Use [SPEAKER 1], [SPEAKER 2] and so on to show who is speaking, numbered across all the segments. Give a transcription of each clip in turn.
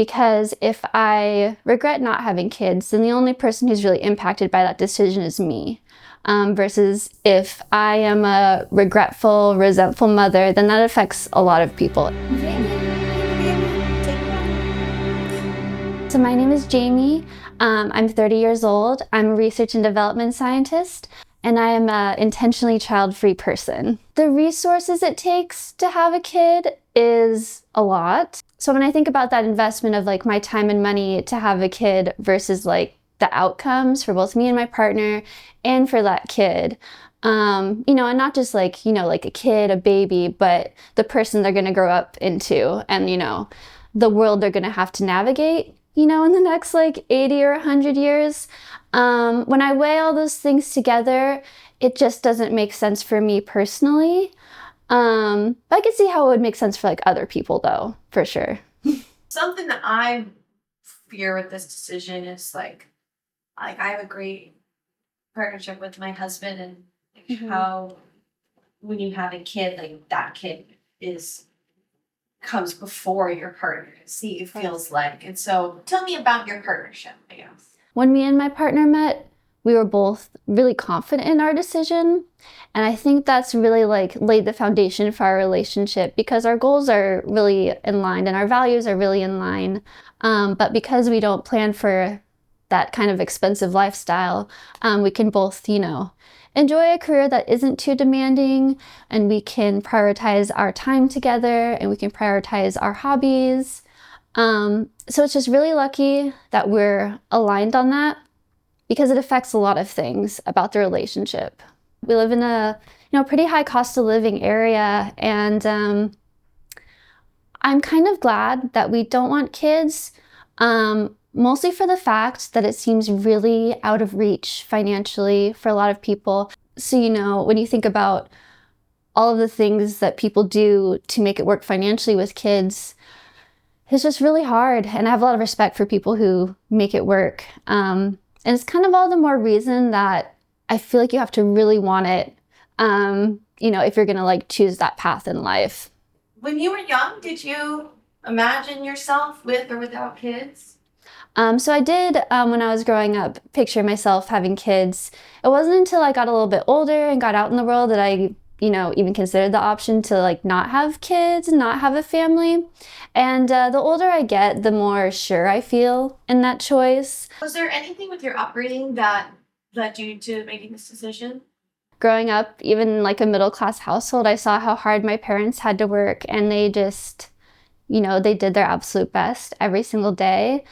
[SPEAKER 1] because if I regret not having kids, then the only person who's really impacted by that decision is me. Versus if I am a regretful, resentful mother, then that affects a lot of people. So my name is Jamie. I'm 30 years old. I'm a research and development scientist, and I am an intentionally child-free person. The resources it takes to have a kid is a lot. So when I think about that investment of like my time and money to have a kid versus like the outcomes for both me and my partner and for that kid, and not just like, like a kid, a baby, but the person they're gonna grow up into and, the world they're gonna have to navigate, in the next like 80 or 100 years. When I weigh all those things together, it just doesn't make sense for me personally. But I can see how it would make sense for like other people though, for sure.
[SPEAKER 2] Something that I fear with this decision is like I have a great partnership with my husband, and how when you have a kid, like that kid comes before your partner. See, it feels like. And so tell me about your partnership, I guess.
[SPEAKER 1] When me and my partner met, we were both really confident in our decision. And I think that's really like laid the foundation for our relationship because our goals are really in line and our values are really in line. But because we don't plan for that kind of expensive lifestyle, we can both, enjoy a career that isn't too demanding, and we can prioritize our time together and we can prioritize our hobbies. So it's just really lucky that we're aligned on that because it affects a lot of things about the relationship. We live in a pretty high cost of living area, and I'm kind of glad that we don't want kids, mostly for the fact that it seems really out of reach financially for a lot of people. So, when you think about all of the things that people do to make it work financially with kids, it's just really hard. And I have a lot of respect for people who make it work. And it's kind of all the more reason that I feel like you have to really want it, if you're going to like choose that path in life.
[SPEAKER 2] When you were young, did you imagine yourself with or without kids?
[SPEAKER 1] So I did, when I was growing up, picture myself having kids. It wasn't until I got a little bit older and got out in the world that I, even considered the option to like not have kids and not have a family. And the older I get, the more sure I feel in that choice.
[SPEAKER 2] Was there anything with your upbringing that led you to making this decision?
[SPEAKER 1] Growing up, even like a middle-class household, I saw how hard my parents had to work, and they just, they did their absolute best every single day.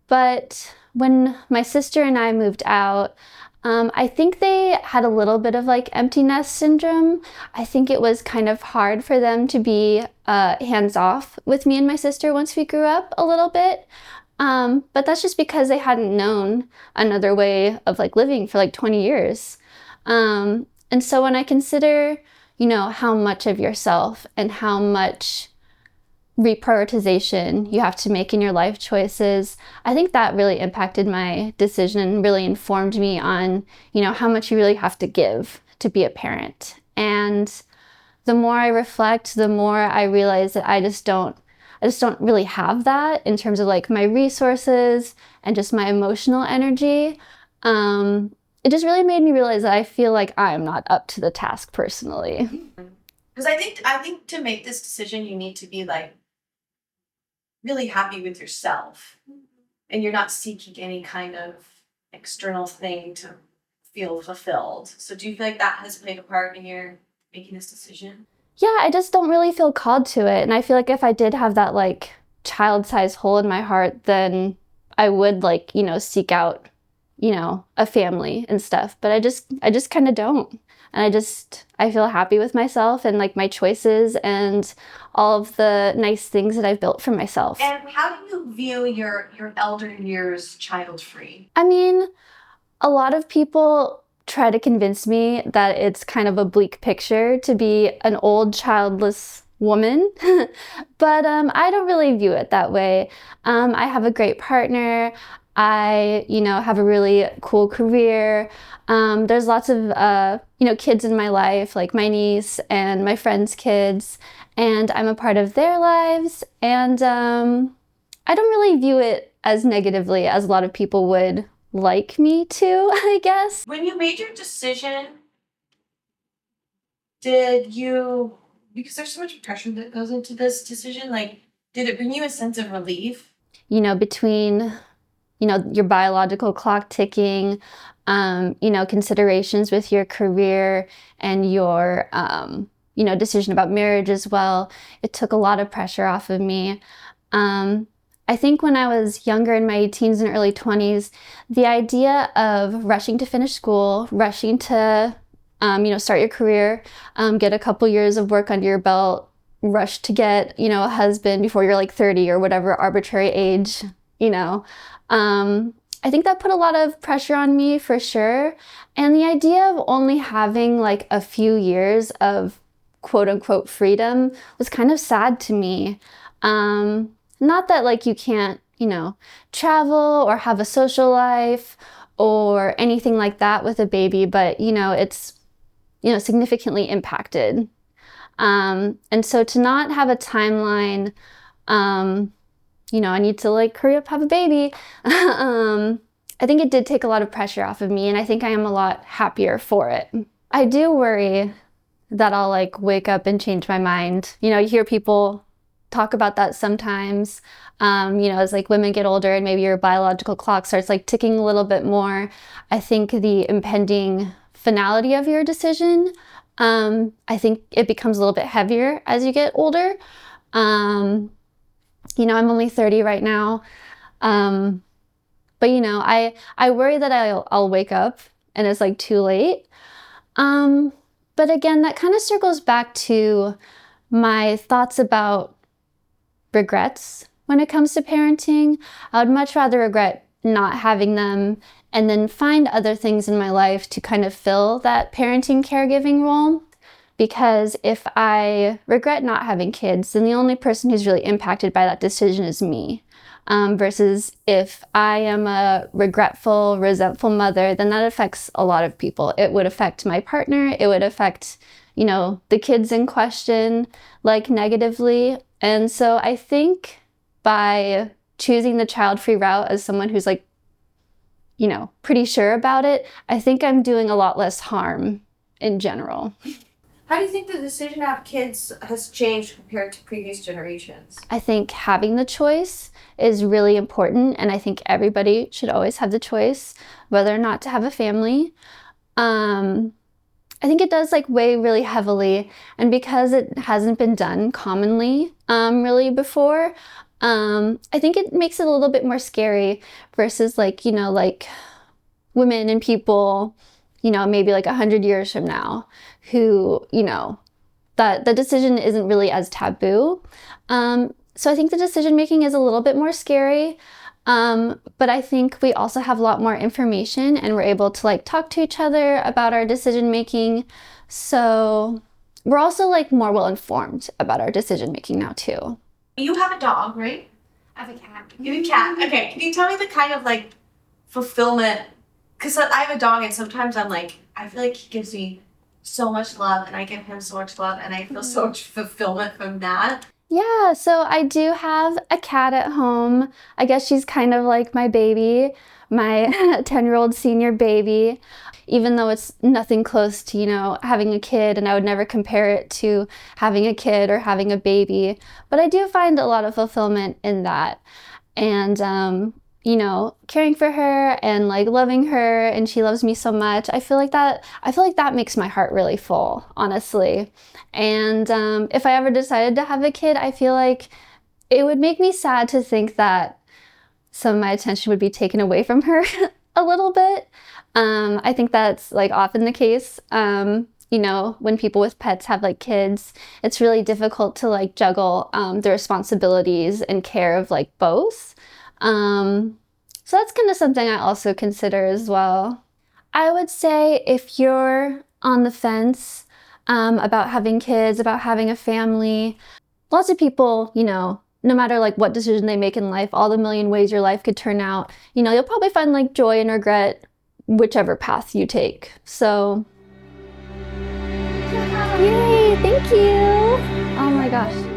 [SPEAKER 1] But when my sister and I moved out, I think they had a little bit of like empty nest syndrome. I think it was kind of hard for them to be hands-off with me and my sister once we grew up a little bit. But that's just because they hadn't known another way of like living for like 20 years. And so when I consider, how much of yourself and how much reprioritization you have to make in your life choices, I think that really impacted my decision and really informed me on, how much you really have to give to be a parent. And the more I reflect, the more I realize that I just don't really have that in terms of like my resources and just my emotional energy. It just really made me realize that I feel like I'm not up to the task personally.
[SPEAKER 2] Because I think to make this decision, you need to be like really happy with yourself, and you're not seeking any kind of external thing to feel fulfilled. So do you feel like that has played a part in your making this decision?
[SPEAKER 1] Yeah, I just don't really feel called to it. And I feel like if I did have that like child-sized hole in my heart, then I would like, seek out, a family and stuff. But I just kind of don't. And I feel happy with myself and like my choices and all of the nice things that I've built for myself.
[SPEAKER 2] And how do you view your elder years child-free?
[SPEAKER 1] I mean, a lot of people try to convince me that it's kind of a bleak picture to be an old childless woman, but I don't really view it that way. I have a great partner. I, have a really cool career. There's lots of, kids in my life, like my niece and my friends' kids, and I'm a part of their lives. And I don't really view it as negatively as a lot of people would like me to, I guess.
[SPEAKER 2] When you made your decision, did you, because there's so much pressure that goes into this decision, like, did it bring you a sense of relief?
[SPEAKER 1] Between your biological clock ticking, considerations with your career and your, decision about marriage as well. It took a lot of pressure off of me. I think when I was younger in my teens and early 20s, the idea of rushing to finish school, rushing to, start your career, get a couple years of work under your belt, rush to get, a husband before you're like 30 or whatever arbitrary age, I think that put a lot of pressure on me for sure. And the idea of only having like a few years of quote unquote freedom was kind of sad to me. Not that like you can't, travel or have a social life or anything like that with a baby, but it's, significantly impacted. And so to not have a timeline, I need to like hurry up, have a baby. I think it did take a lot of pressure off of me, and I think I am a lot happier for it. I do worry that I'll like wake up and change my mind. You hear people talk about that sometimes, as like women get older and maybe your biological clock starts like ticking a little bit more. I think the impending finality of your decision, I think it becomes a little bit heavier as you get older. I'm only 30 right now. But I worry that I'll wake up and it's like too late. But again, that kind of circles back to my thoughts about regrets when it comes to parenting. I would much rather regret not having them and then find other things in my life to kind of fill that parenting caregiving role. Because if I regret not having kids, then the only person who's really impacted by that decision is me. Versus if I am a regretful, resentful mother, then that affects a lot of people. It would affect my partner. It would affect, the kids in question, like negatively. And so I think by choosing the child-free route as someone who's like, pretty sure about it, I think I'm doing a lot less harm in general.
[SPEAKER 2] How do you think the decision to have kids has changed compared to previous generations?
[SPEAKER 1] I think having the choice is really important, and I think everybody should always have the choice whether or not to have a family. I think it does like weigh really heavily, and because it hasn't been done commonly really before, I think it makes it a little bit more scary versus like, like women and people, maybe like 100 years from now who, that the decision isn't really as taboo. So I think the decision making is a little bit more scary. But I think we also have a lot more information and we're able to like talk to each other about our decision making. So we're also like more well informed about our decision making now too.
[SPEAKER 2] You have a dog, right?
[SPEAKER 1] I have a cat.
[SPEAKER 2] You have a cat. Okay. Can you tell me the kind of like fulfillment? Because I have a dog and sometimes I'm like, I feel like he gives me so much love and I give him so much love and I feel so much fulfillment from that.
[SPEAKER 1] Yeah, so I do have a cat at home. I guess she's kind of like my baby, my 10-year-old senior baby, even though it's nothing close to, having a kid, and I would never compare it to having a kid or having a baby. But I do find a lot of fulfillment in that. And, caring for her and like loving her, and she loves me so much. I feel like that makes my heart really full, honestly. And if I ever decided to have a kid, I feel like it would make me sad to think that some of my attention would be taken away from her a little bit. I think that's like often the case. When people with pets have like kids, it's really difficult to like juggle the responsibilities and care of like both. So that's kind of something I also consider as well. I would say if you're on the fence about having kids, about having a family, lots of people, no matter like what decision they make in life, all the million ways your life could turn out, you know, you'll probably find like joy and regret whichever path you take. So, yay, thank you. Oh my gosh.